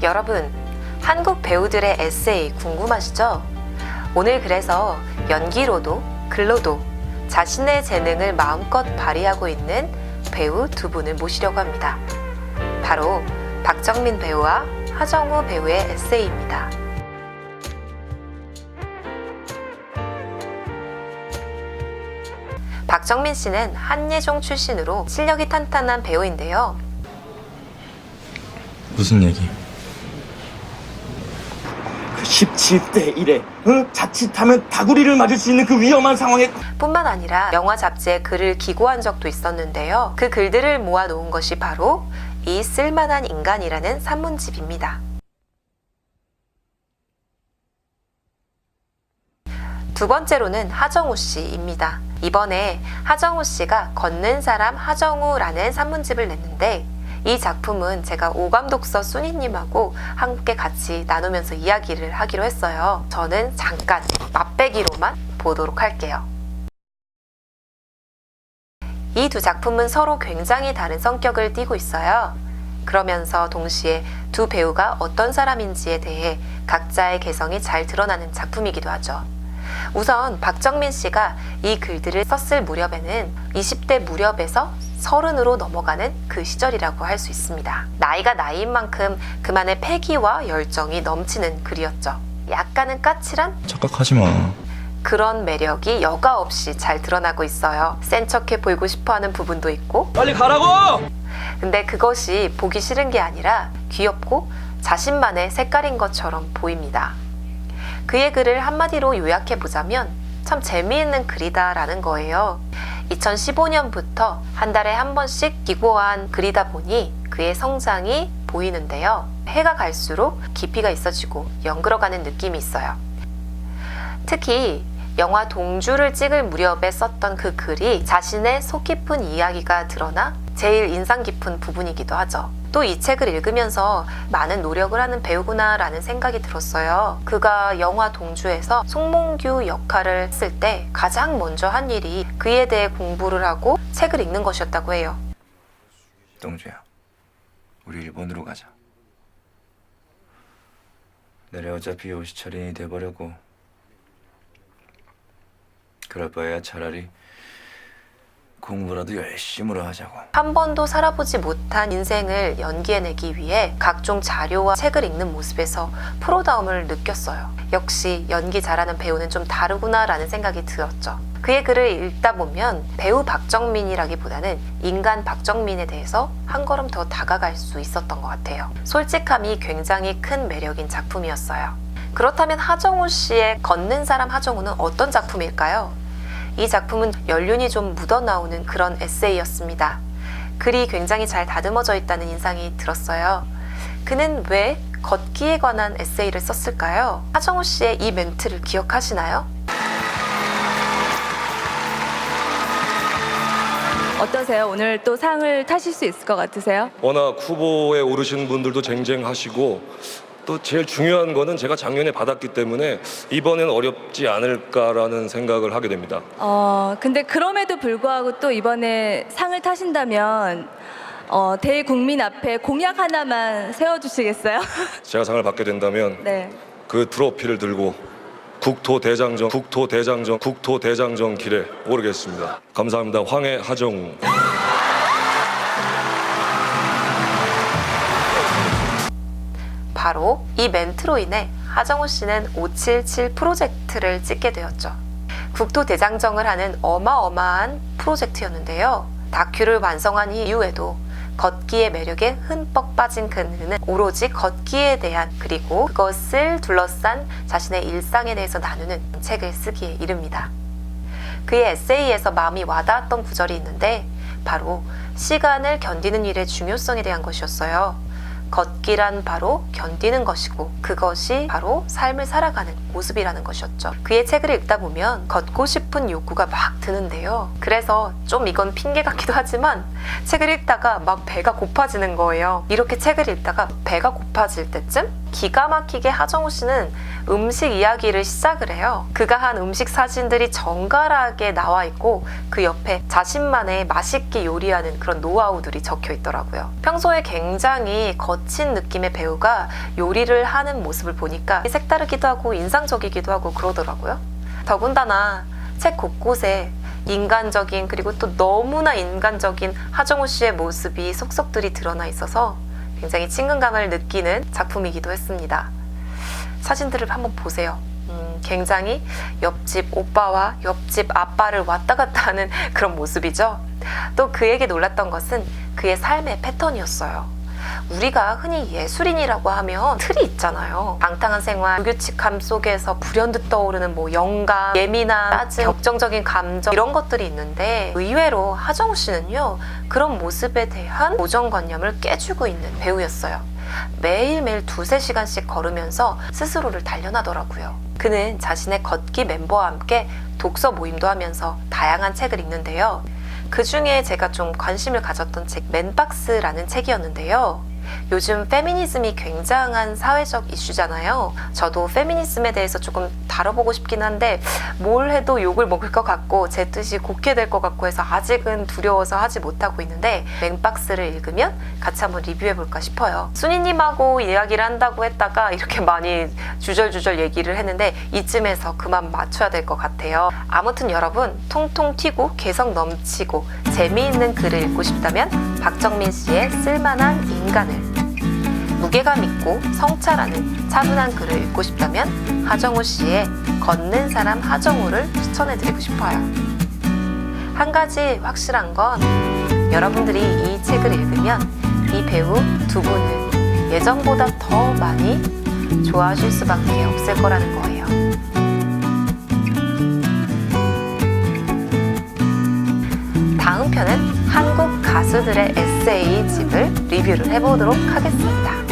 여러분, 한국 배우들의 에세이 궁금하시죠? 오늘 그래서 연기로도 글로도 자신의 재능을 마음껏 발휘하고 있는 배우 두 분을 모시려고 합니다. 바로 박정민 배우와 하정우 배우의 에세이입니다. 박정민 씨는 한예종 출신으로 실력이 탄탄한 배우인데요. 무슨 얘기? 17대 1에 자칫하면 다구리를 맞을 수 있는 그 위험한 상황에 뿐만 아니라 영화 잡지에 글을 기고한 적도 있었는데요. 그 글들을 모아놓은 것이 바로 이 쓸만한 인간이라는 산문집입니다. 두 번째로는 하정우 씨입니다. 이번에 하정우 씨가 걷는 사람 하정우라는 산문집을 냈는데 이 작품은 제가 오감독서 순이님하고 함께 같이 나누면서 이야기를 하기로 했어요. 저는 잠깐 맛배기로만 보도록 할게요. 이 두 작품은 서로 굉장히 다른 성격을 띠고 있어요. 그러면서 동시에 두 배우가 어떤 사람인지에 대해 각자의 개성이 잘 드러나는 작품이기도 하죠. 우선 박정민 씨가 이 글들을 썼을 무렵에는 20대 무렵에서 30으로 넘어가는 그 시절이라고 할 수 있습니다. 나이가 나이인 만큼 그만의 패기와 열정이 넘치는 글이었죠. 약간은 까칠한? 착각하지 마. 그런 매력이 여과 없이 잘 드러나고 있어요. 센 척해 보이고 싶어하는 부분도 있고 빨리 가라고! 근데 그것이 보기 싫은 게 아니라 귀엽고 자신만의 색깔인 것처럼 보입니다. 그의 글을 한마디로 요약해보자면 참 재미있는 글이다 라는 거예요. 2015년부터 한 달에 한 번씩 기고한 글이다 보니 그의 성장이 보이는데요. 해가 갈수록 깊이가 있어지고 연그러가는 느낌이 있어요. 특히 영화 동주를 찍을 무렵에 썼던 그 글이 자신의 속 깊은 이야기가 드러나 제일 인상 깊은 부분이기도 하죠. 또 이 책을 읽으면서 많은 노력을 하는 배우구나 라는 생각이 들었어요. 그가 영화 동주에서 송몽규 역할을 했을 때 가장 먼저 한 일이 그에 대해 공부를 하고 책을 읽는 것이었다고 해요. 동주야, 우리 일본으로 가자. 내래 어차피 요시철인이 돼버려고. 그럴 바에야 차라리 공부라도 열심히 하자고. 한 번도 살아보지 못한 인생을 연기해내기 위해 각종 자료와 책을 읽는 모습에서 프로다움을 느꼈어요. 역시 연기 잘하는 배우는 좀 다르구나 라는 생각이 들었죠. 그의 글을 읽다 보면 배우 박정민이라기보다는 인간 박정민에 대해서 한 걸음 더 다가갈 수 있었던 것 같아요. 솔직함이 굉장히 큰 매력인 작품이었어요. 그렇다면 하정우 씨의 걷는 사람 하정우는 어떤 작품일까요? 이 작품은 연륜이 좀 묻어나오는 그런 에세이였습니다. 글이 굉장히 잘 다듬어져 있다는 인상이 들었어요. 그는 왜 걷기에 관한 에세이를 썼을까요? 하정우 씨의 이 멘트를 기억하시나요? 어떠세요? 오늘 또 상을 타실 수 있을 것 같으세요? 워낙 후보에 오르신 분들도 쟁쟁하시고 또 제일 중요한 거는 제가 작년에 받았기 때문에 이번엔 어렵지 않을까라는 생각을 하게 됩니다. 근데 그럼에도 불구하고 또 이번에 상을 타신다면 대국민 앞에 공약 하나만 세워주시겠어요? 제가 상을 받게 된다면 네. 그 트로피를 들고 국토대장정 길에 오르겠습니다. 감사합니다. 황해 하정우. 바로 이 멘트로 인해 하정우 씨는 577 프로젝트를 찍게 되었죠. 국토대장정을 하는 어마어마한 프로젝트였는데요. 다큐를 완성한 이후에도 걷기의 매력에 흠뻑 빠진 그는 오로지 걷기에 대한 그리고 그것을 둘러싼 자신의 일상에 대해서 나누는 책을 쓰기에 이릅니다. 그의 에세이에서 마음이 와닿았던 구절이 있는데 바로 시간을 견디는 일의 중요성에 대한 것이었어요. 걷기란 바로 견디는 것이고 그것이 바로 삶을 살아가는 모습이라는 것이었죠. 그의 책을 읽다 보면 걷고 싶은 욕구가 막 드는데요. 그래서 좀 이건 핑계 같기도 하지만 책을 읽다가 막 배가 고파지는 거예요. 이렇게 책을 읽다가 배가 고파질 때쯤 기가 막히게 하정우 씨는 음식 이야기를 시작을 해요. 그가 한 음식 사진들이 정갈하게 나와 있고 그 옆에 자신만의 맛있게 요리하는 그런 노하우들이 적혀 있더라고요. 평소에 굉장히 거친 느낌의 배우가 요리를 하는 모습을 보니까 색다르기도 하고 인상적이기도 하고 그러더라고요. 더군다나 책 곳곳에 인간적인 그리고 또 너무나 인간적인 하정우 씨의 모습이 속속들이 드러나 있어서 굉장히 친근감을 느끼는 작품이기도 했습니다. 사진들을 한번 보세요. 굉장히 옆집 오빠와 옆집 아빠를 왔다 갔다 하는 그런 모습이죠. 또 그에게 놀랐던 것은 그의 삶의 패턴이었어요. 우리가 흔히 예술인이라고 하면 틀이 있잖아요. 방탕한 생활, 불규칙함 속에서 불현듯 떠오르는 뭐 영감, 예민함, 짜증, 격정적인 감정 이런 것들이 있는데 의외로 하정우 씨는요 그런 모습에 대한 고정관념을 깨주고 있는 배우였어요. 매일매일 2-3시간씩 걸으면서 스스로를 단련하더라고요. 그는 자신의 걷기 멤버와 함께 독서 모임도 하면서 다양한 책을 읽는데요. 그 중에 제가 좀 관심을 가졌던 책 맨박스라는 책이었는데요. 요즘 페미니즘이 굉장한 사회적 이슈잖아요. 저도 페미니즘에 대해서 조금 다뤄보고 싶긴 한데 뭘 해도 욕을 먹을 것 같고 제 뜻이 곱게 될 것 같고 해서 아직은 두려워서 하지 못하고 있는데 맨박스를 읽으면 같이 한번 리뷰해볼까 싶어요. 순이님하고 이야기를 한다고 했다가 이렇게 많이 주절주절 얘기를 했는데 이쯤에서 그만 맞춰야 될 것 같아요. 아무튼 여러분 통통 튀고 개성 넘치고 재미있는 글을 읽고 싶다면 박정민 씨의 쓸만한 인간을, 무게감 있고 성찰하는 차분한 글을 읽고 싶다면 하정우 씨의 걷는 사람 하정우를 추천해드리고 싶어요. 한 가지 확실한 건 여러분들이 이 책을 읽으면 이 배우 두 분을 예전보다 더 많이 좋아하실 수밖에 없을 거라는 거예요. 다음 편은 한국 가수들의 에세이 집을 리뷰를 해보도록 하겠습니다.